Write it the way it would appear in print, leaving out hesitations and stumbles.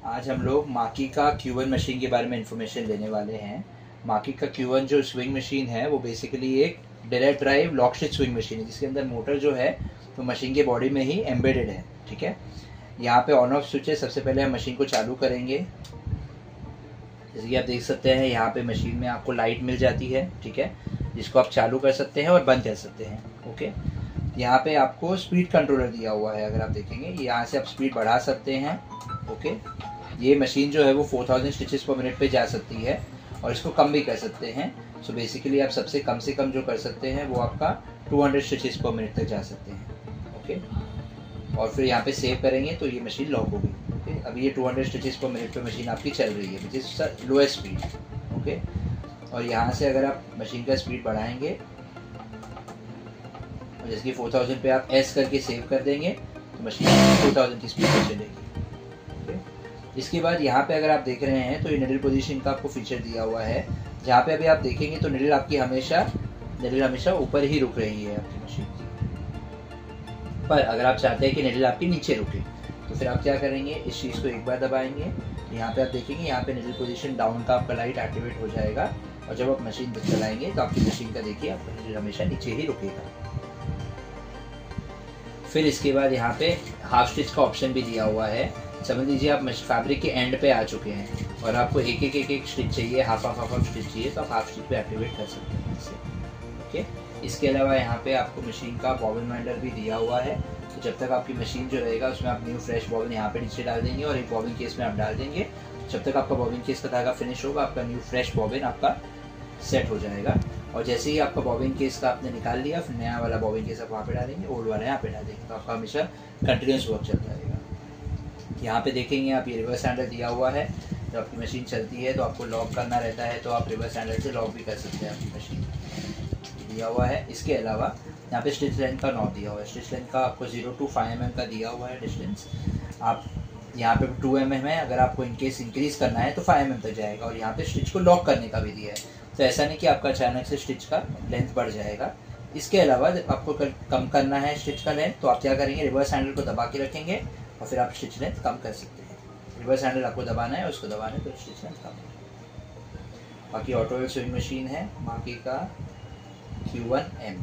आज हम लोग माकी का Q1 मशीन के बारे में इंफॉर्मेशन लेने वाले हैं। माकी का Q1 जो स्विंग मशीन है वो बेसिकली एक direct drive lock stitch swing machine है, जिसके अंदर मोटर जो है तो मशीन के बॉडी में ही एम्बेडेड है। ठीक है, यहाँ पे ऑन ऑफ स्विच है। सबसे पहले हम मशीन को चालू करेंगे। जैसे कि आप देख सकते हैं यहाँ पे मशीन में आपको लाइट मिल जाती है, ठीक है, जिसको आप चालू कर सकते हैं और बंद कर सकते हैं। ओके, यहाँ पे आपको स्पीड कंट्रोलर दिया हुआ है। अगर आप देखेंगे यहाँ से आप स्पीड बढ़ा सकते हैं। ओके, ये मशीन जो है वो 4000 स्टिचेस पर मिनट पे जा सकती है और इसको कम भी कर सकते हैं। सो बेसिकली आप सबसे कम से कम जो कर सकते हैं वो आपका 200 स्टिचेस पर मिनट तक जा सकते हैं। ओके, और फिर यहाँ पे सेव करेंगे तो ये मशीन लॉक होगी। ओके, अभी ये 200 स्टिचेस पर मिनट पे मशीन आपकी चल रही है, which is lowest speed. Okay, और यहाँ से अगर आप मशीन का स्पीड बढ़ाएंगे, जैसे कि 4000 पे आप एस करके सेव कर देंगे तो मशीन 4000 की स्पीड पर चलेगी। इसके बाद यहाँ पे अगर आप देख रहे हैं तो ये निडल पोजीशन का आपको फीचर दिया हुआ है, जहाँ पे अभी आप देखेंगे तो निडल आपकी हमेशा ऊपर ही रुक रही है आपकी मशीन पर। अगर आप चाहते हैं कि निडल आपकी नीचे रुके तो फिर आप क्या करेंगे, इस चीज़ को एक बार दबाएंगे तो यहाँ पे आप देखेंगे यहाँ पे निडल पोजीशन डाउन का आपका लाइट एक्टिवेट हो जाएगा और जब आप मशीन चलाएंगे तो आपकी मशीन का देखिए आपका निडल हमेशा नीचे ही रुकेगा। फिर इसके बाद यहाँ पे हाफ स्टिच का ऑप्शन भी दिया हुआ है। समझ लीजिए आप फैब्रिक के एंड पे आ चुके हैं और आपको एक स्टिच चाहिए, हाफ स्टिच चाहिए, तो आप हाफ स्टिच पे एक्टिवेट कर सकते हैं इससे। ओके, इसके अलावा यहाँ पे आपको मशीन का बॉबिन वाइंडर भी दिया हुआ है। तो जब तक आपकी मशीन जो रहेगा उसमें आप न्यू फ्रेश बॉबिन यहाँ पे नीचे डाल देंगे और एक बॉबिन केस में आप डाल देंगे। जब तक आपका बॉबिन केस का धागा फिनिश होगा आपका न्यू फ्रेश बॉबिन आपका सेट हो जाएगा। और जैसे ही आपका बॉबिन केस का आपने निकाल लिया, फिर नया वाला बॉबिन केस आप वहाँ पे डालेंगे, ओल्ड वाला यहाँ पे डाल देंगे, तो आपका हमेशा कंटिन्यूस वर्क चलता रहेगा। यहाँ पे देखेंगे आप ये रिवर्स हैंडल दिया हुआ है। जब आपकी मशीन चलती है तो आपको लॉक करना रहता है तो आप रिवर्स हैंडल से लॉक भी कर सकते हैं आपकी मशीन, दिया हुआ है। इसके अलावा यहाँ पे स्टिच लेंथ का नॉब दिया हुआ है। स्टिच लेंथ का आपको 0 to 5 mm का दिया हुआ है डिस्टेंस। आप यहाँ पे 2 mm है, अगर आपको इनकेस इंक्रीज करना है तो 5 mm तक जाएगा। और यहाँ पे स्टिच को लॉक करने का भी दिया है, तो ऐसा नहीं कि आपका अचानक से स्टिच का लेंथ बढ़ जाएगा। इसके अलावा जब आपको कम करना है स्टिच का लेंथ तो आप क्या करेंगे, रिवर्स हैंडल को दबा के रखेंगे और फिर आप स्टिच लेंथ कम कर सकते हैं। रिवर्स हैंडल आपको दबाना है, उसको दबाना है तो स्टिच लेंथ कम है। बाकी ऑटो स्विंग मशीन है माकी का Q1M।